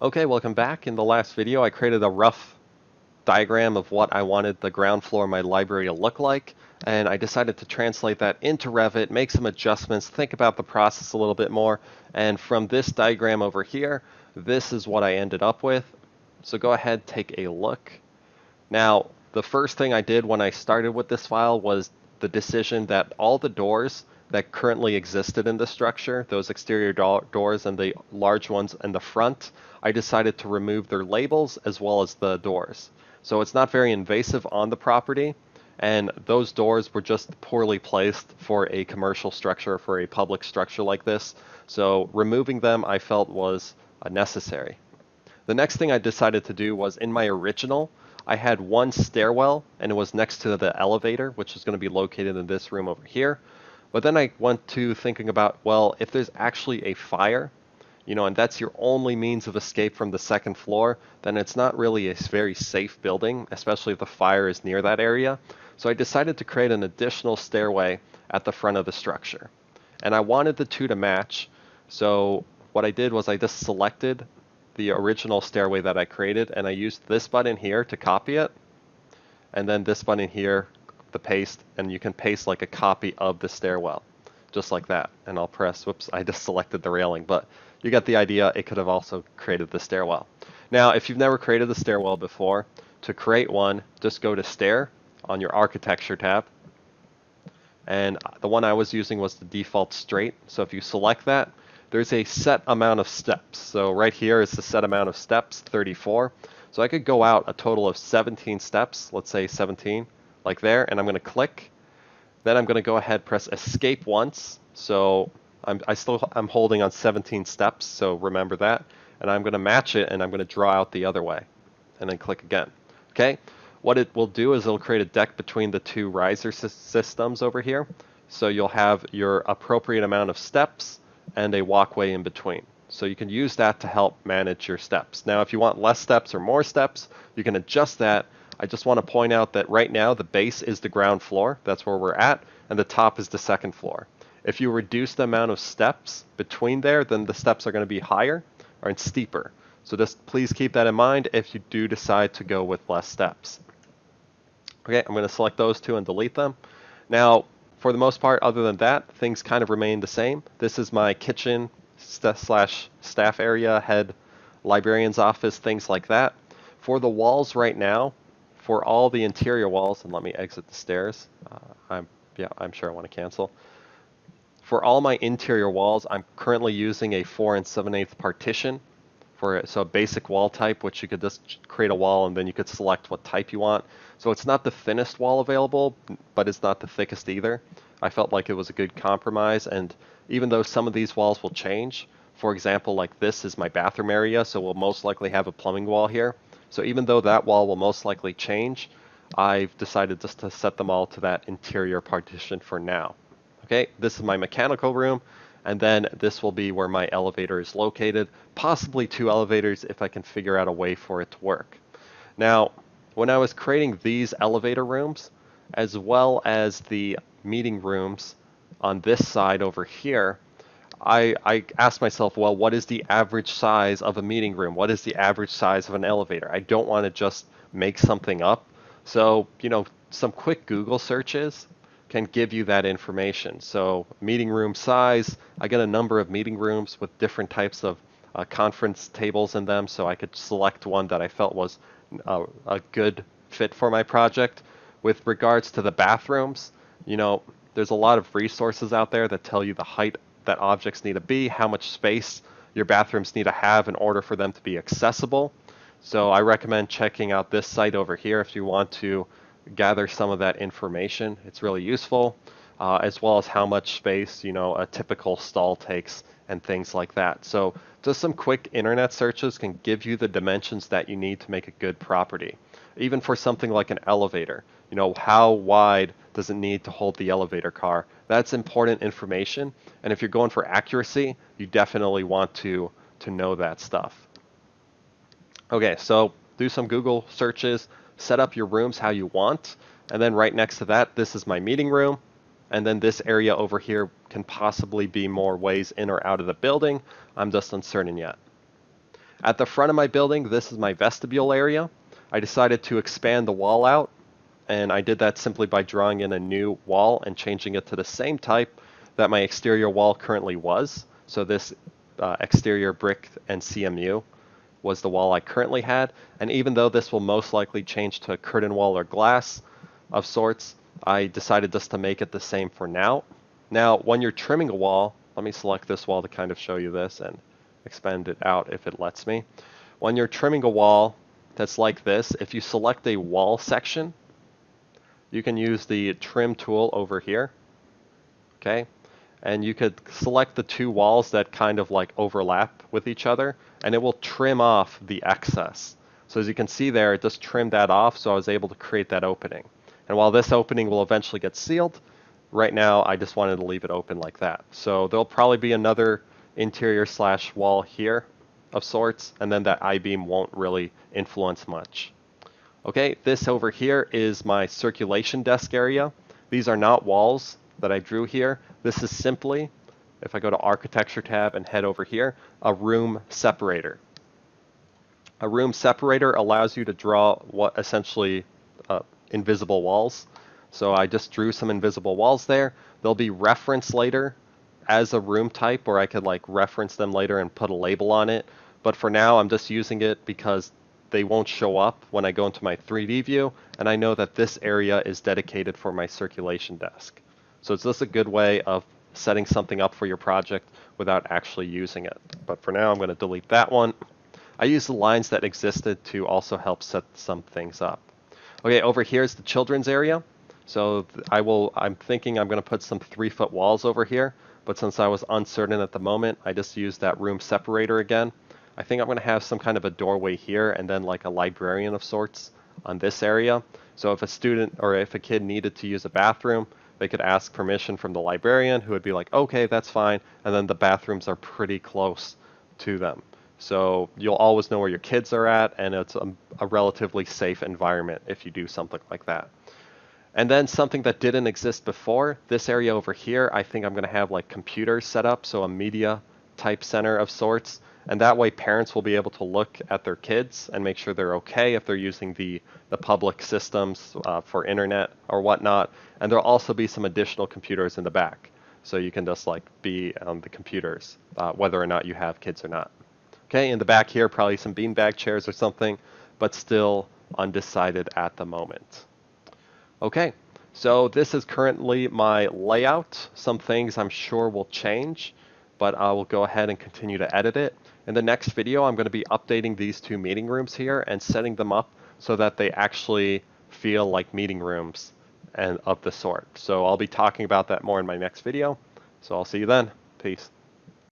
Okay, welcome back. In the last video, I created a rough diagram of what I wanted the ground floor of my library to look like, and I decided to translate that into Revit, make some adjustments, think about the process a little bit more, and from this diagram over here, this is what I ended up with. So go ahead, take a look. Now, the first thing I did when I started with this file was the decision that all the doors that currently existed in the structure, those exterior doors and the large ones in the front, I decided to remove their labels as well as the doors. So it's not very invasive on the property, and those doors were just poorly placed for a commercial structure, for a public structure like this. So removing them I felt was necessary. The next thing I decided to do was in my original, I had one stairwell and it was next to the elevator, which is going to be located in this room over here. But then I went to thinking about, well, if there's actually a fire, and that's your only means of escape from the second floor, then it's not really a very safe building, especially if the fire is near that area. So I decided to create an additional stairway at the front of the structure. And I wanted the two to match. So what I did was I just selected the original stairway that I created, and I used this button here to copy it, and then this button here, the paste, and you can paste like a copy of the stairwell, just like that. And I'll press, whoops, I just selected the railing, but you get the idea. It could have also created the stairwell. Now, if you've never created the stairwell before, to create one, just go to Stair on your Architecture tab, and the one I was using was the default straight. So if you select that, there's a set amount of steps. So right here is the set amount of steps, 34. So I could go out a total of 17 steps, let's say 17, like there, and I'm going to click. Then I'm going to go ahead, press escape once. So I'm holding on 17 steps, so remember that. And I'm going to match it, and I'm going to draw out the other way, and then click again. Okay. What it will do is it'll create a deck between the two riser systems over here. So you'll have your appropriate amount of steps and a walkway in between. So you can use that to help manage your steps. Now, if you want less steps or more steps, you can adjust that. I just want to point out that right now the base is the ground floor. That's where we're at. And the top is the second floor. If you reduce the amount of steps between there, then the steps are going to be higher or steeper. So just please keep that in mind if you do decide to go with less steps. Okay, I'm going to select those two and delete them. Now, for the most part, other than that, things kind of remain the same. This is my kitchen slash staff area, head librarian's office, things like that. For the walls right now, for all the interior walls, and let me exit the stairs. I'm sure I want to cancel. For all my interior walls, I'm currently using a 4 7/8 partition so a basic wall type, which you could just create a wall and then you could select what type you want. So it's not the thinnest wall available, but it's not the thickest either. I felt like it was a good compromise, and even though some of these walls will change, for example, like this is my bathroom area, so we'll most likely have a plumbing wall here. So even though that wall will most likely change, I've decided just to set them all to that interior partition for now. Okay, this is my mechanical room. And then this will be where my elevator is located, possibly 2 elevators if I can figure out a way for it to work. Now, when I was creating these elevator rooms, as well as the meeting rooms on this side over here, I asked myself, well, what is the average size of a meeting room? What is the average size of an elevator? I don't want to just make something up. So, some quick Google searches can give you that information. So meeting room size, I get a number of meeting rooms with different types of conference tables in them, so I could select one that I felt was a good fit for my project. With regards to the bathrooms, there's a lot of resources out there that tell you the height that objects need to be, how much space your bathrooms need to have in order for them to be accessible. So I recommend checking out this site over here if you want to gather some of that information. It's really useful, as well as how much space, a typical stall takes and things like that. So just some quick internet searches can give you the dimensions that you need to make a good property. Even for something like an elevator, how wide does it need to hold the elevator car? That's important information. And if you're going for accuracy, you definitely want to know that stuff. Okay, so do some Google searches, set up your rooms how you want, and then right next to that, this is my meeting room, and then this area over here can possibly be more ways in or out of the building. I'm just uncertain yet. At the front of my building, this is my vestibule area. I decided to expand the wall out, and I did that simply by drawing in a new wall and changing it to the same type that my exterior wall currently was. So this exterior brick and CMU was the wall I currently had, and even though this will most likely change to a curtain wall or glass of sorts, I decided just to make it the same for now. Now, when you're trimming a wall, let me select this wall to kind of show you this and expand it out if it lets me. When you're trimming a wall that's like this, if you select a wall section, you can use the trim tool over here, okay? And you could select the two walls that kind of like overlap with each other, and it will trim off the excess. So as you can see there, it just trimmed that off, so I was able to create that opening. And while this opening will eventually get sealed, right now I just wanted to leave it open like that. So there'll probably be another interior slash wall here of sorts, and then that I-beam won't really influence much. Okay, this over here is my circulation desk area. These are not walls that I drew here. This is simply, if I go to Architecture tab and head over here, a room separator. A room separator allows you to draw what essentially invisible walls. So I just drew some invisible walls there. They'll be referenced later as a room type, or I could like reference them later and put a label on it. But for now, I'm just using it because they won't show up when I go into my 3D view, and I know that this area is dedicated for my circulation desk. So it's just a good way of setting something up for your project without actually using it. But for now, I'm going to delete that one. I use the lines that existed to also help set some things up. Okay, over here is the children's area. So I'm thinking I'm going to put some 3-foot walls over here, but since I was uncertain at the moment, I just used that room separator again. I think I'm going to have some kind of a doorway here and then like a librarian of sorts on this area. So if a student or if a kid needed to use a bathroom, they could ask permission from the librarian, who would be like, okay, that's fine. And then the bathrooms are pretty close to them. So you'll always know where your kids are at, and it's a relatively safe environment if you do something like that. And then something that didn't exist before, this area over here, I think I'm going to have like computers set up, so a media type center of sorts. And that way parents will be able to look at their kids and make sure they're okay if they're using the public systems for internet or whatnot. And there'll also be some additional computers in the back. So you can just like be on the computers, whether or not you have kids or not. Okay, in the back here, probably some beanbag chairs or something, but still undecided at the moment. Okay, so this is currently my layout. Some things I'm sure will change, but I will go ahead and continue to edit it. In the next video, I'm going to be updating these two meeting rooms here and setting them up so that they actually feel like meeting rooms and of the sort. So I'll be talking about that more in my next video. So I'll see you then. Peace.